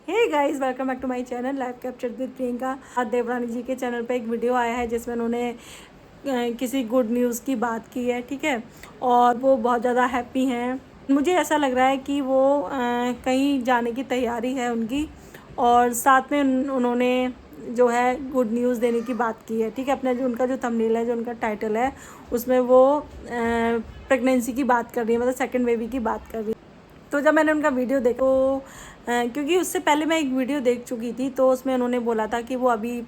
Hey guys, welcome back to my channel live capture with Priyanka. आज देवरानी जी के channel पे एक वीडियो आया है जिसमें उन्होंने किसी गुड न्यूज़ की बात की है, ठीक है। और वो बहुत ज़्यादा हैप्पी हैं। मुझे ऐसा लग रहा है कि वो कहीं जाने की तैयारी है उनकी, और साथ में उन्होंने जो है गुड न्यूज़ देने की बात की है, ठीक है। अपना जो उनका जो थंबनेल है, जो उनका टाइटल है, उसमें वो प्रेगनेंसी की बात कर रही है, मतलब सेकंड बेबी की बात कर रही है। तो जब मैंने उनका वीडियो देखा तो क्योंकि उससे पहले मैं एक वीडियो देख चुकी थी, तो उसमें उन्होंने बोला था कि वो अभी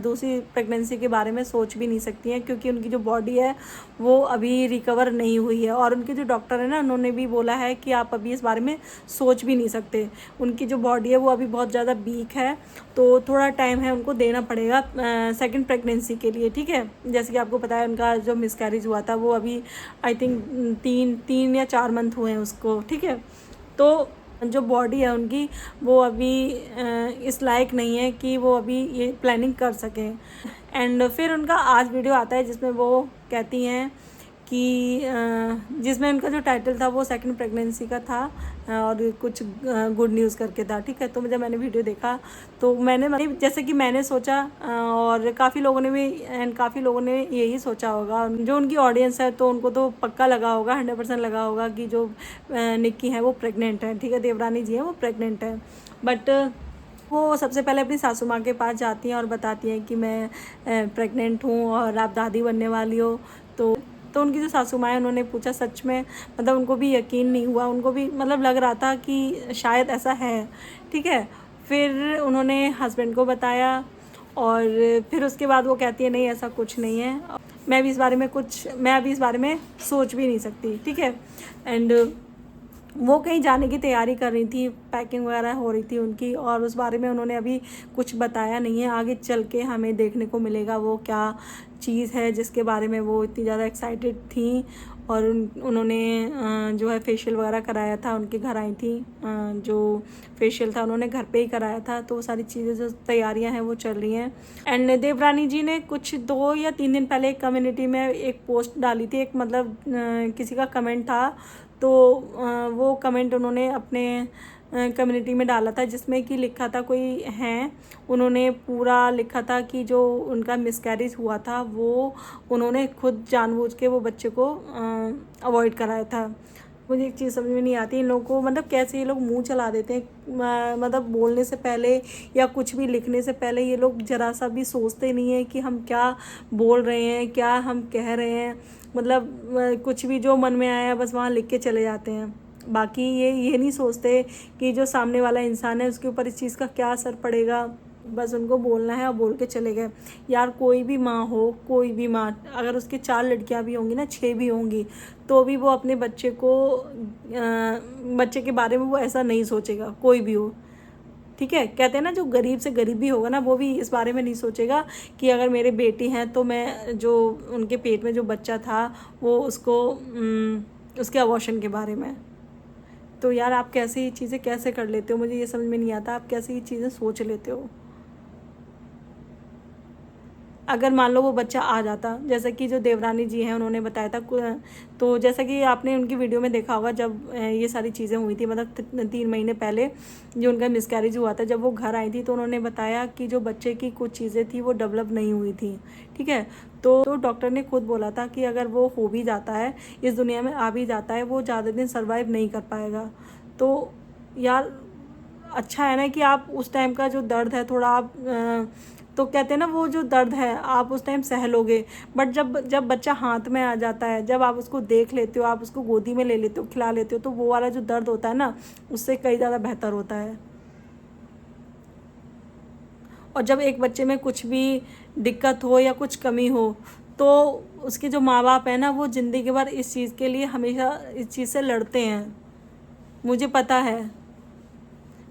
दूसरी प्रेगनेंसी के बारे में सोच भी नहीं सकती हैं, क्योंकि उनकी जो बॉडी है वो अभी रिकवर नहीं हुई है। और उनके जो डॉक्टर है ना, उन्होंने भी बोला है कि आप अभी इस बारे में सोच भी नहीं सकते। उनकी जो बॉडी है वो अभी बहुत ज़्यादा वीक है, तो थोड़ा टाइम है उनको देना पड़ेगा सेकेंड प्रेगनेंसी के लिए, ठीक है। जैसे कि आपको पता है, उनका जो मिसकैरेज हुआ था वो अभी आई थिंक तीन या 4 मंथ हुए हैं उसको, ठीक है। तो जो बॉडी है उनकी वो अभी इस लायक नहीं है कि वो अभी ये प्लानिंग कर सकें। एंड फिर उनका आज वीडियो आता है जिसमें वो कहती हैं कि जिसमें उनका जो टाइटल था वो सेकंड प्रेगनेंसी का था, और कुछ गुड न्यूज़ करके था, ठीक है। तो जब मैंने वीडियो देखा तो मैंने मतलब जैसे कि मैंने सोचा, और काफ़ी लोगों ने यही सोचा होगा। जो उनकी ऑडियंस है तो उनको तो पक्का लगा होगा, 100% लगा होगा कि जो निक्की है वो प्रेग्नेंट है, ठीक है। देवरानी जी है वो प्रेग्नेंट है। बट वो सबसे पहले अपनी सासू माँ के पास जाती हैं और बताती हैं कि मैं प्रेग्नेंट हूँ और आप दादी बनने वाली हो। तो उनकी जो सासू माँ है, उन्होंने पूछा सच में, मतलब उनको भी यकीन नहीं हुआ, उनको भी मतलब लग रहा था कि शायद ऐसा है, ठीक है। फिर उन्होंने हस्बैंड को बताया, और फिर उसके बाद वो कहती है नहीं, ऐसा कुछ नहीं है, मैं अभी इस बारे में सोच भी नहीं सकती, ठीक है। एंड वो कहीं जाने की तैयारी कर रही थी, पैकिंग वगैरह हो रही थी उनकी, और उस बारे में उन्होंने अभी कुछ बताया नहीं है। आगे चल के हमें देखने को मिलेगा वो क्या चीज़ है जिसके बारे में वो इतनी ज़्यादा एक्साइटेड थी। और उन्होंने जो है फेशियल वगैरह कराया था, उनके घर आई थी। जो फेशियल था उन्होंने घर पे ही कराया था, तो वो सारी चीज़ें जो तैयारियां हैं वो चल रही हैं। एंड देवरानी जी ने कुछ 2 या 3 दिन पहले एक कम्युनिटी में एक पोस्ट डाली थी, एक मतलब किसी का कमेंट था, तो वो कमेंट उन्होंने अपने कम्युनिटी में डाला था, जिसमें कि लिखा था, कोई हैं उन्होंने पूरा लिखा था कि जो उनका मिसकैरेज हुआ था वो उन्होंने खुद जानबूझ के वो बच्चे को अवॉइड कराया था। मुझे एक चीज़ समझ में नहीं आती इन लोगों को, मतलब कैसे ये लोग मुंह चला देते हैं, मतलब बोलने से पहले या कुछ भी लिखने से पहले ये लोग ज़रा सा भी सोचते नहीं हैं कि हम क्या बोल रहे हैं, क्या हम कह रहे हैं। मतलब कुछ भी जो मन में आया बस वहाँ लिख के चले जाते हैं। बाकी ये नहीं सोचते कि जो सामने वाला इंसान है उसके ऊपर इस चीज़ का क्या असर पड़ेगा। बस उनको बोलना है और बोल के चले गए। यार कोई भी माँ हो, कोई भी माँ, अगर उसकी 4 लड़कियाँ भी होंगी ना, 6 भी होंगी, तो भी वो अपने बच्चे के बारे में वो ऐसा नहीं सोचेगा, कोई भी हो, ठीक है। कहते हैं ना, जो गरीब से गरीब भी होगा ना, वो भी इस बारे में नहीं सोचेगा कि अगर मेरे बेटी हैं तो मैं जो उनके पेट में जो बच्चा था वो उसको उसके अबॉर्शन के बारे में। तो यार आप कैसे ये चीज़ें कैसे कर लेते हो, मुझे ये समझ में नहीं आता, आप कैसे ये चीज़ें सोच लेते हो। अगर मान लो वो बच्चा आ जाता, जैसा कि जो देवरानी जी हैं उन्होंने बताया था, तो जैसा कि आपने उनकी वीडियो में देखा होगा, जब ये सारी चीज़ें हुई थी, मतलब 3 महीने पहले जो उनका मिसकैरेज हुआ था, जब वो घर आई थी तो उन्होंने बताया कि जो बच्चे की कुछ चीज़ें थी वो डेवलप नहीं हुई थी, ठीक है। तो डॉक्टर ने खुद बोला था कि अगर वो हो भी जाता है, इस दुनिया में आ भी जाता है, वो ज़्यादा दिन सर्वाइव नहीं कर पाएगा। तो यार अच्छा है ना कि आप उस टाइम का जो दर्द है थोड़ा आप तो कहते हैं ना, वो जो दर्द है आप उस टाइम सह लोगे। बट जब जब बच्चा हाथ में आ जाता है, जब आप उसको देख लेते हो, आप उसको गोदी में ले लेते हो, खिला लेते हो, तो वो वाला जो दर्द होता है ना, उससे कई ज़्यादा बेहतर होता है। और जब एक बच्चे में कुछ भी दिक्कत हो या कुछ कमी हो, तो उसके जो माँ बाप है ना, वो ज़िंदगी भर इस चीज़ के लिए हमेशा इस चीज़ से लड़ते हैं। मुझे पता है,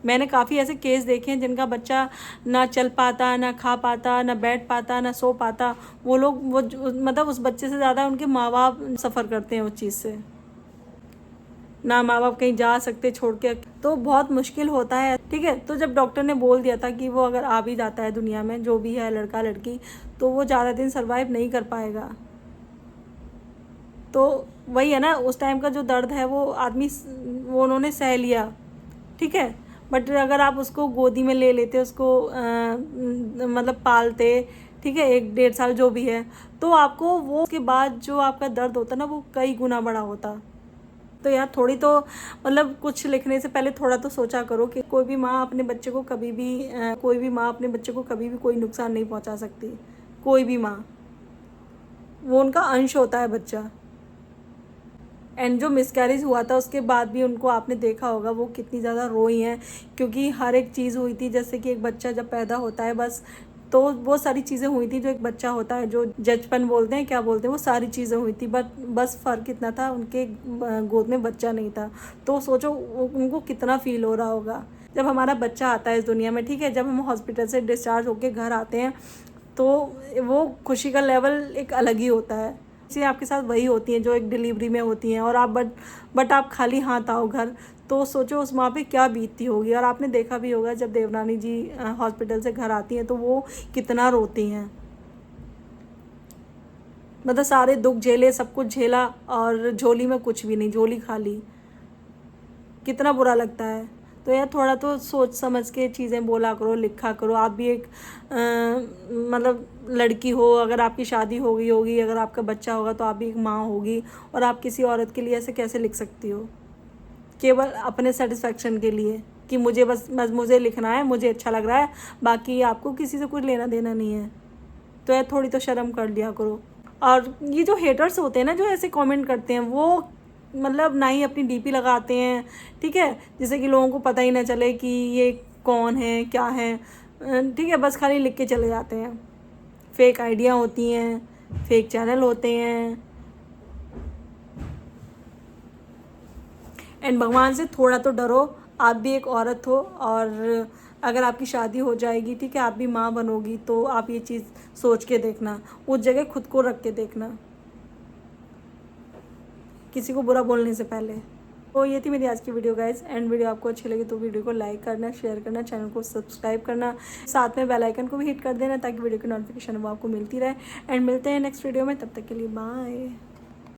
मैंने काफ़ी ऐसे केस देखे हैं जिनका बच्चा ना चल पाता, ना खा पाता, ना बैठ पाता, ना सो पाता। वो लोग मतलब उस बच्चे से ज़्यादा उनके माँ बाप सफ़र करते हैं उस चीज़ से। ना माँ बाप कहीं जा सकते छोड़ के, तो बहुत मुश्किल होता है, ठीक है। तो जब डॉक्टर ने बोल दिया था कि वो अगर आ भी जाता है दुनिया में, जो भी है लड़का लड़की, तो वो ज़्यादा दिन सर्वाइव नहीं कर पाएगा। तो वही है ना, उस टाइम का जो दर्द है वो आदमी वो उन्होंने सह लिया, ठीक है। बट अगर आप उसको गोदी में ले लेते, उसको मतलब पालते, ठीक है, 1-1.5 साल जो भी है, तो आपको वो उसके बाद जो आपका दर्द होता ना वो कई गुना बड़ा होता। तो यार थोड़ी तो मतलब कुछ लिखने से पहले थोड़ा तो सोचा करो कि कोई भी माँ अपने बच्चे को कभी भी कोई भी माँ अपने बच्चे को कभी भी कोई नुकसान नहीं पहुंचा सकती। कोई भी माँ, वो उनका अंश होता है बच्चा। एंड जो मिसकैरेज हुआ था उसके बाद भी उनको आपने देखा होगा वो कितनी ज़्यादा रोई हैं, क्योंकि हर एक चीज़ हुई थी। जैसे कि एक बच्चा जब पैदा होता है बस, तो वो सारी चीज़ें हुई थी जो एक बच्चा होता है, जो जचपन बोलते हैं, क्या बोलते हैं, वो सारी चीज़ें हुई थी। बट बस फ़र्क इतना था, उनके गोद में बच्चा नहीं था। तो सोचो उनको कितना फ़ील हो रहा होगा जब हमारा बच्चा आता है इस दुनिया में, ठीक है। जब हम हॉस्पिटल से डिस्चार्ज होकर घर आते हैं तो वो खुशी का लेवल एक अलग ही होता है। चीज़ें आपके साथ वही होती हैं जो एक डिलीवरी में होती हैं, और आप बट आप खाली हाथ आओ घर, तो सोचो उस माँ पे क्या बीतती होगी। और आपने देखा भी होगा जब देवरानी जी हॉस्पिटल से घर आती हैं तो वो कितना रोती हैं। मतलब सारे दुख झेले, सब कुछ झेला, और झोली में कुछ भी नहीं, झोली खाली। कितना बुरा लगता है। तो यार थोड़ा तो सोच समझ के चीज़ें बोला करो, लिखा करो। आप भी एक मतलब लड़की हो, अगर आपकी शादी हो गई होगी, अगर आपका बच्चा होगा तो आप भी एक माँ होगी, और आप किसी औरत के लिए ऐसे कैसे लिख सकती हो केवल अपने सेटिस्फेक्शन के लिए कि बस मुझे लिखना है, मुझे अच्छा लग रहा है, बाकी आपको किसी से कुछ लेना देना नहीं है। तो यार थोड़ी तो शर्म कर लिया करो। और ये जो हेटर्स होते हैं ना, जो ऐसे कमेंट करते हैं, वो मतलब ना ही अपनी डीपी लगाते हैं, ठीक है, जिससे कि लोगों को पता ही ना चले कि ये कौन है, क्या है, ठीक है, बस खाली लिख के चले जाते हैं। फेक आइडिया होती हैं, फेक चैनल होते हैं। एंड भगवान से थोड़ा तो डरो। आप भी एक औरत हो, और अगर आपकी शादी हो जाएगी, ठीक है, आप भी माँ बनोगी, तो आप ये चीज़ सोच के देखना, उस जगह खुद को रख के देखना, किसी को बुरा बोलने से पहले। तो ये थी मेरी आज की वीडियो गाइस। एंड वीडियो आपको अच्छी लगी तो वीडियो को लाइक करना, शेयर करना, चैनल को सब्सक्राइब करना, साथ में बेल आइकन को भी हिट कर देना ताकि वीडियो की नोटिफिकेशन वो आपको मिलती रहे। एंड मिलते हैं नेक्स्ट वीडियो में, तब तक के लिए बाय।